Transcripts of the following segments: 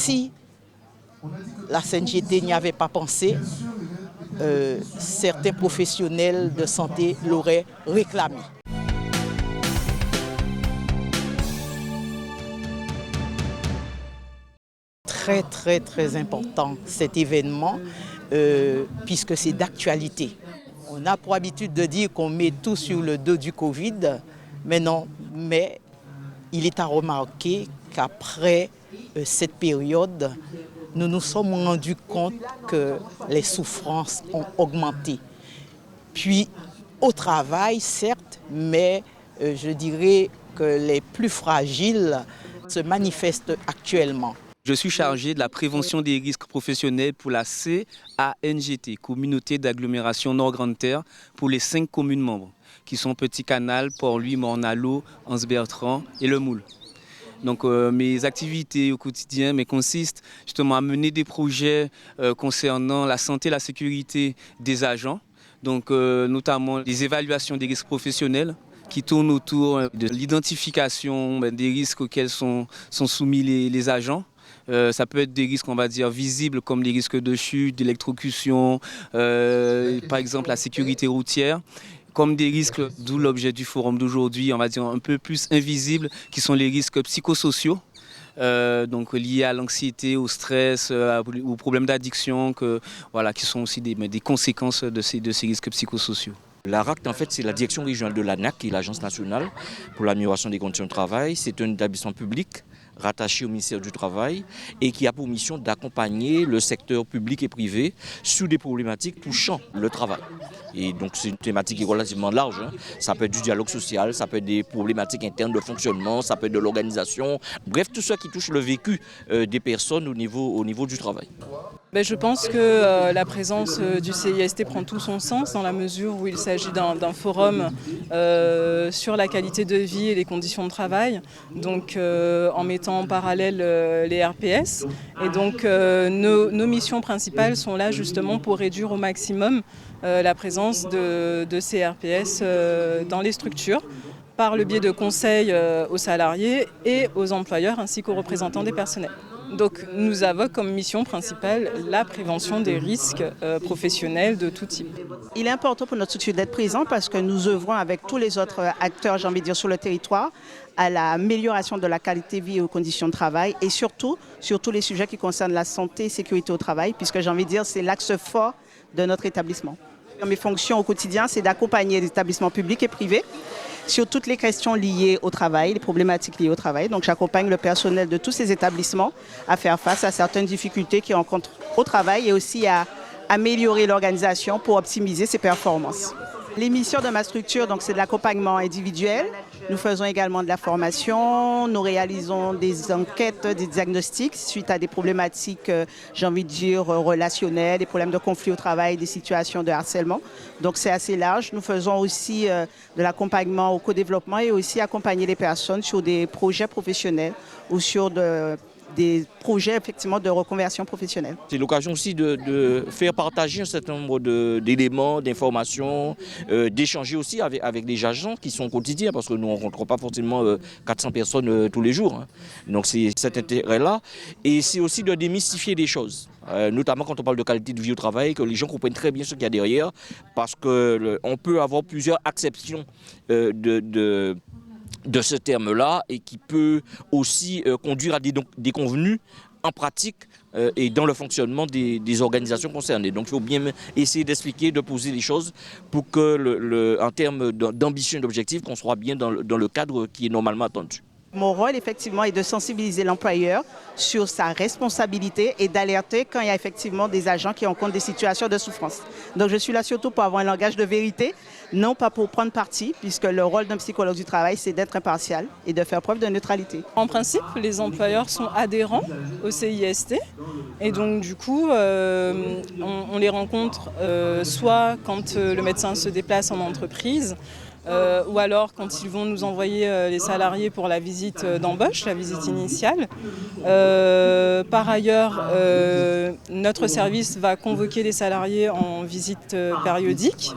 si la CNGT n'y avait pas pensé, certains professionnels de santé l'auraient réclamé. Très très très important cet événement puisque c'est d'actualité. On a pour habitude de dire qu'on met tout sur le dos du Covid, mais non, mais il est à remarquer qu'après cette période, nous nous sommes rendus compte que les souffrances ont augmenté. Puis au travail, certes, mais je dirais que les plus fragiles se manifestent actuellement. Je suis chargé de la prévention des risques professionnels pour la CANGT, Communauté d'agglomération Nord-Grande-Terre, pour les 5 communes membres, qui sont Petit Canal, Port-Louis, Morne-à-l'Eau, Anse-Bertrand et Le Moule. Donc mes activités au quotidien consistent justement à mener des projets concernant la santé et la sécurité des agents, donc notamment des évaluations des risques professionnels qui tournent autour de l'identification des risques auxquels sont soumis les agents. Ça peut être des risques, on va dire, visibles comme les risques de chute, d'électrocution, par exemple la sécurité routière, comme des risques, d'où l'objet du forum d'aujourd'hui, on va dire un peu plus invisibles, qui sont les risques psychosociaux, donc liés à l'anxiété, au stress, aux problèmes d'addiction, qui sont aussi des conséquences de ces risques psychosociaux. L'ARACT, en fait, c'est la direction régionale de l'ANAC, qui est l'Agence nationale pour l'amélioration des conditions de travail. C'est un établissement public rattaché au ministère du Travail et qui a pour mission d'accompagner le secteur public et privé sur des problématiques touchant le travail. Et donc c'est une thématique qui est relativement large. Ça peut être du dialogue social, ça peut être des problématiques internes de fonctionnement, ça peut être de l'organisation. Bref, tout ça qui touche le vécu des personnes au niveau du travail. Je pense que la présence du CIST prend tout son sens dans la mesure où il s'agit d'un forum sur la qualité de vie et les conditions de travail, donc en mettant en parallèle les RPS. Et donc nos missions principales sont là justement pour réduire au maximum la présence de ces RPS dans les structures, par le biais de conseils aux salariés et aux employeurs ainsi qu'aux représentants des personnels. Donc nous avons comme mission principale la prévention des risques professionnels de tout type. Il est important pour notre structure d'être présent parce que nous œuvrons avec tous les autres acteurs, j'ai envie de dire, sur le territoire à l'amélioration de la qualité de vie et aux conditions de travail et surtout sur tous les sujets qui concernent la santé et sécurité au travail puisque j'ai envie de dire c'est l'axe fort de notre établissement. Mes fonctions au quotidien, c'est d'accompagner les établissements publics et privés sur toutes les questions liées au travail, les problématiques liées au travail. Donc j'accompagne le personnel de tous ces établissements à faire face à certaines difficultés qu'ils rencontrent au travail et aussi à améliorer l'organisation pour optimiser ses performances. Les missions de ma structure, donc c'est de l'accompagnement individuel. Nous faisons également de la formation, nous réalisons des enquêtes, des diagnostics suite à des problématiques, j'ai envie de dire, relationnelles, des problèmes de conflit au travail, des situations de harcèlement. Donc c'est assez large. Nous faisons aussi de l'accompagnement au co-développement et aussi accompagner les personnes sur des projets professionnels ou sur des projets effectivement de reconversion professionnelle. C'est l'occasion aussi de faire partager un certain nombre d'éléments, d'informations, d'échanger aussi avec les agents qui sont quotidiens parce que nous ne rencontrons pas forcément 400 personnes tous les jours. Donc c'est cet intérêt-là. Et c'est aussi de démystifier des choses. Notamment quand on parle de qualité de vie au travail, que les gens comprennent très bien ce qu'il y a derrière parce qu'on peut avoir plusieurs acceptions de ce terme-là et qui peut aussi conduire à des convenus en pratique et dans le fonctionnement des organisations concernées. Donc il faut bien essayer d'expliquer, de poser les choses pour que, en termes d'ambition et d'objectif, qu'on soit bien dans le cadre qui est normalement attendu. Mon rôle, effectivement, est de sensibiliser l'employeur sur sa responsabilité et d'alerter quand il y a effectivement des agents qui rencontrent des situations de souffrance. Donc, je suis là surtout pour avoir un langage de vérité, non pas pour prendre parti, puisque le rôle d'un psychologue du travail, c'est d'être impartial et de faire preuve de neutralité. En principe, les employeurs sont adhérents au CIST et donc, du coup, on les rencontre soit quand le médecin se déplace en entreprise, ou alors quand ils vont nous envoyer les salariés pour la visite d'embauche, la visite initiale. Par ailleurs, notre service va convoquer les salariés en visite périodique.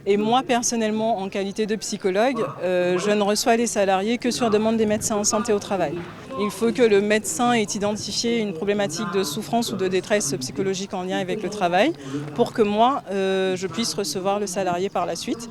Et moi, personnellement, en qualité de psychologue, je ne reçois les salariés que sur demande des médecins en santé au travail. Il faut que le médecin ait identifié une problématique de souffrance ou de détresse psychologique en lien avec le travail pour que moi, je puisse recevoir le salarié par la suite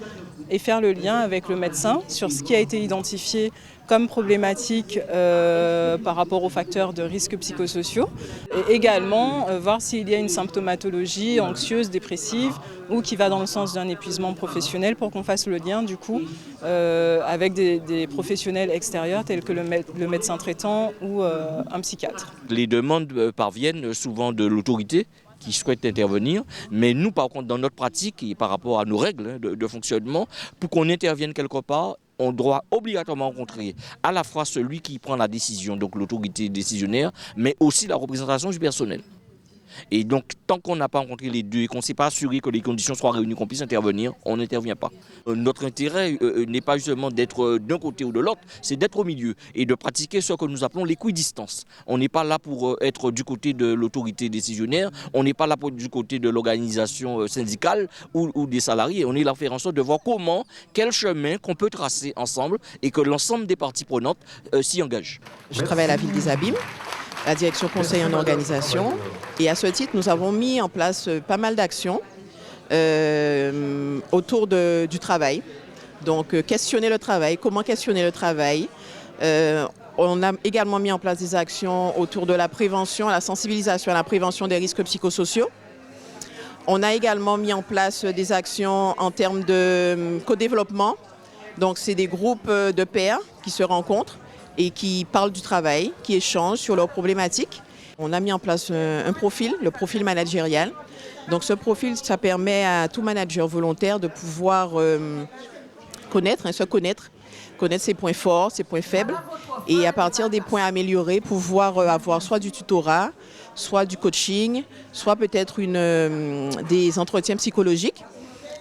et faire le lien avec le médecin sur ce qui a été identifié comme problématique par rapport aux facteurs de risques psychosociaux et également voir s'il y a une symptomatologie anxieuse, dépressive ou qui va dans le sens d'un épuisement professionnel pour qu'on fasse le lien du coup avec des professionnels extérieurs tels que le médecin traitant ou un psychiatre. Les demandes parviennent souvent de l'autorité qui souhaitent intervenir, mais nous par contre dans notre pratique et par rapport à nos règles de fonctionnement, pour qu'on intervienne quelque part, on doit obligatoirement rencontrer à la fois celui qui prend la décision, donc l'autorité décisionnaire, mais aussi la représentation du personnel. Et donc, tant qu'on n'a pas rencontré les deux et qu'on ne s'est pas assuré que les conditions soient réunies, qu'on puisse intervenir, on n'intervient pas. Notre intérêt n'est pas justement d'être d'un côté ou de l'autre, c'est d'être au milieu et de pratiquer ce que nous appelons l'équidistance. On n'est pas là pour être du côté de l'autorité décisionnaire, on n'est pas là pour être du côté de l'organisation syndicale ou des salariés. On est là pour faire en sorte de voir quel chemin qu'on peut tracer ensemble et que l'ensemble des parties prenantes s'y engagent. Je travaille à la Ville des Abîmes, la direction conseil en organisation. Et à ce titre, nous avons mis en place pas mal d'actions autour du travail. Donc, questionner le travail, comment questionner le travail. On a également mis en place des actions autour de la prévention, la sensibilisation à la prévention des risques psychosociaux. On a également mis en place des actions en termes de co-développement. Donc, c'est des groupes de pairs qui se rencontrent et qui parlent du travail, qui échangent sur leurs problématiques. On a mis en place un profil, le profil managérial. Donc ce profil, ça permet à tout manager volontaire de pouvoir se connaître ses points forts, ses points faibles, et à partir des points améliorés, pouvoir avoir soit du tutorat, soit du coaching, soit peut-être des entretiens psychologiques.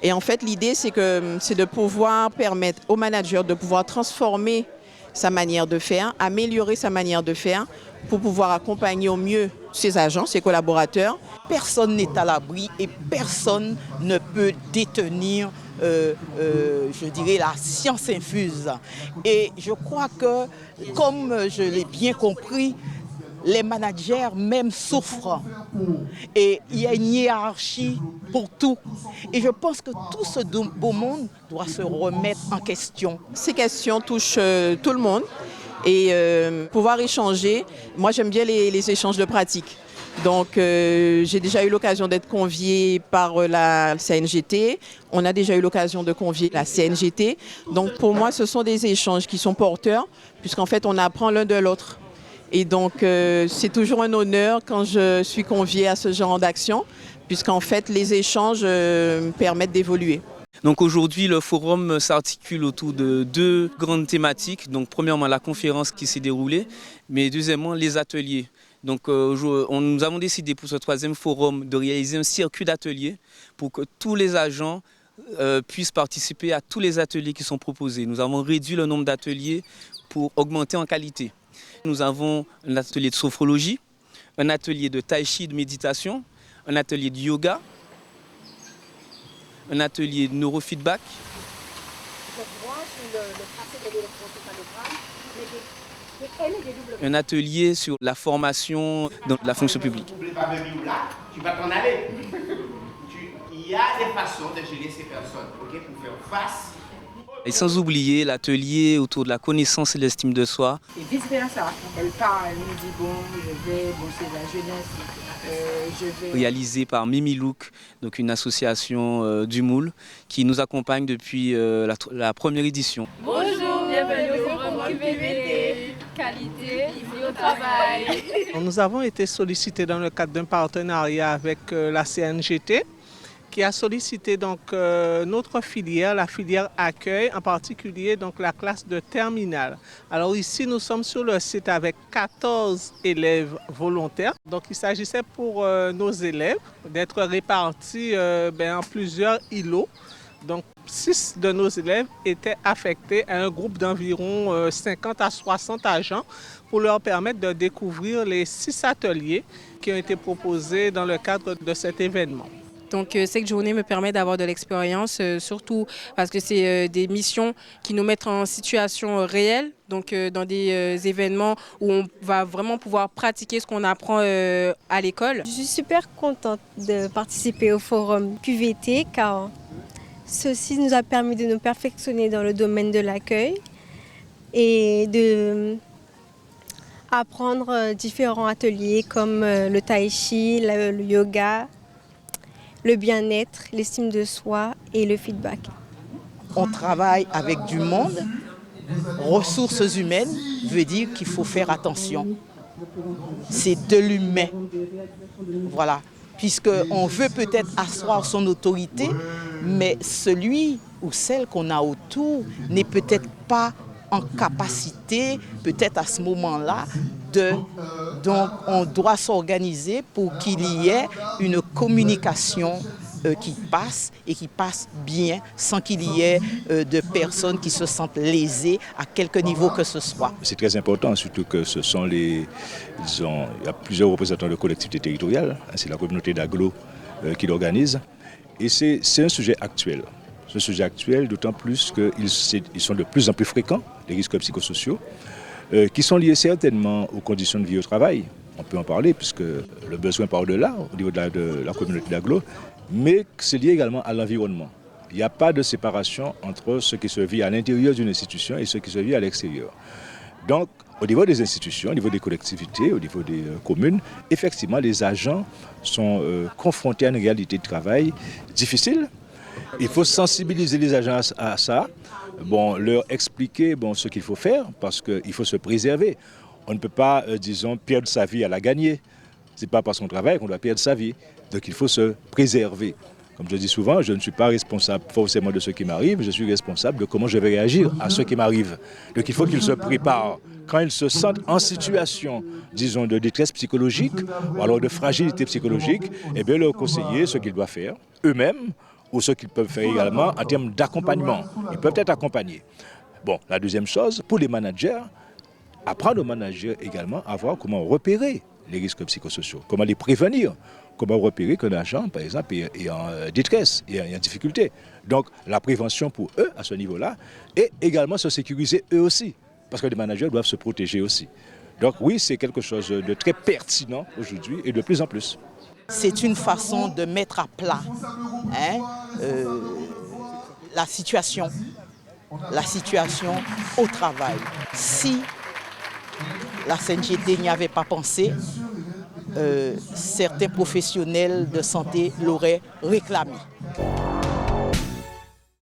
Et en fait, l'idée, c'est de pouvoir permettre au manager de pouvoir transformer sa manière de faire, améliorer sa manière de faire pour pouvoir accompagner au mieux ses agents, ses collaborateurs. Personne n'est à l'abri et personne ne peut détenir, je dirais, la science infuse. Et je crois que, comme je l'ai bien compris, les managers même souffrent. Et il y a une hiérarchie pour tout. Et je pense que tout ce beau monde doit se remettre en question. Ces questions touchent tout le monde. Et pouvoir échanger, moi j'aime bien les échanges de pratiques. Donc j'ai déjà eu l'occasion d'être conviée par la CNGT. On a déjà eu l'occasion de convier la CNGT. Donc pour moi, ce sont des échanges qui sont porteurs, puisqu'en fait on apprend l'un de l'autre. Et donc, c'est toujours un honneur quand je suis conviée à ce genre d'action, puisqu'en fait, les échanges permettent d'évoluer. Donc aujourd'hui, le forum s'articule autour de deux grandes thématiques. Donc premièrement, la conférence qui s'est déroulée, mais deuxièmement, les ateliers. Donc nous avons décidé pour ce troisième forum de réaliser un circuit d'ateliers pour que tous les agents puissent participer à tous les ateliers qui sont proposés. Nous avons réduit le nombre d'ateliers pour augmenter en qualité. Nous avons un atelier de sophrologie, un atelier de tai chi, de méditation, un atelier de yoga, un atelier de neurofeedback. Un atelier sur la formation dans la fonction publique. Tu vas t'en aller. Il y a des façons de gérer ces personnes, pour faire face. Et sans oublier l'atelier autour de la connaissance et l'estime de soi. Et vice-versa. Elle parle, elle nous dit bon, c'est la jeunesse, Réalisé par Mimi Look, donc une association du Moule, qui nous accompagne depuis la première édition. Bonjour, bienvenue au forum QVT, qualité, ici au travail. Nous avons été sollicités dans le cadre d'un partenariat avec la CNGT, qui a sollicité donc notre filière, la filière accueil, en particulier donc la classe de terminale. Alors ici, nous sommes sur le site avec 14 élèves volontaires. Donc il s'agissait pour nos élèves d'être répartis en plusieurs îlots. Donc 6 de nos élèves étaient affectés à un groupe d'environ 50 à 60 agents pour leur permettre de découvrir les 6 ateliers qui ont été proposés dans le cadre de cet événement. Donc cette journée me permet d'avoir de l'expérience, surtout parce que c'est des missions qui nous mettent en situation réelle donc dans des événements où on va vraiment pouvoir pratiquer ce qu'on apprend à l'école. Je suis super contente de participer au forum QVT car ceci nous a permis de nous perfectionner dans le domaine de l'accueil et de apprendre différents ateliers comme le tai chi, le yoga, le bien-être, l'estime de soi et le feedback. On travaille avec du monde. Ressources humaines veut dire qu'il faut faire attention. C'est de l'humain. Voilà. Puisqu'on veut peut-être asseoir son autorité, mais celui ou celle qu'on a autour n'est peut-être pas en capacité, peut-être à ce moment-là, donc on doit s'organiser pour qu'il y ait une communication qui passe et qui passe bien sans qu'il y ait de personnes qui se sentent lésées à quelque niveau que ce soit. C'est très important, surtout que ce sont il y a plusieurs représentants de collectivités territoriales, c'est la communauté d'agglo qui l'organise et c'est un sujet actuel. Ce sujet actuel, d'autant plus qu'ils sont de plus en plus fréquents, les risques psychosociaux, qui sont liés certainement aux conditions de vie au travail. On peut en parler puisque le besoin part de là, au niveau de la communauté d'agglo, mais c'est lié également à l'environnement. Il n'y a pas de séparation entre ce qui se vit à l'intérieur d'une institution et ce qui se vit à l'extérieur. Donc, au niveau des institutions, au niveau des collectivités, au niveau des communes, effectivement, les agents sont confrontés à une réalité de travail difficile. Il faut sensibiliser les agents à ça, leur expliquer ce qu'il faut faire parce qu'il faut se préserver. On ne peut pas, disons, perdre sa vie à la gagner. Ce n'est pas par son travail qu'on doit perdre sa vie. Donc il faut se préserver. Comme je dis souvent, je ne suis pas responsable forcément de ce qui m'arrive, je suis responsable de comment je vais réagir à ce qui m'arrive. Donc il faut qu'ils se préparent. Quand ils se sentent en situation, disons, de détresse psychologique ou alors de fragilité psychologique, eh bien leur conseiller ce qu'ils doivent faire eux-mêmes ou ce qu'ils peuvent faire également en termes d'accompagnement. Ils peuvent être accompagnés. La deuxième chose, pour les managers, apprendre aux managers également à voir comment repérer les risques psychosociaux, comment les prévenir, comment repérer qu'un agent, par exemple, est en détresse, est en difficulté. Donc la prévention pour eux, à ce niveau-là, et également se sécuriser eux aussi, parce que les managers doivent se protéger aussi. Donc oui, c'est quelque chose de très pertinent aujourd'hui et de plus en plus. C'est une façon de mettre à plat la situation au travail. Si la CNGT n'y avait pas pensé, certains professionnels de santé l'auraient réclamé.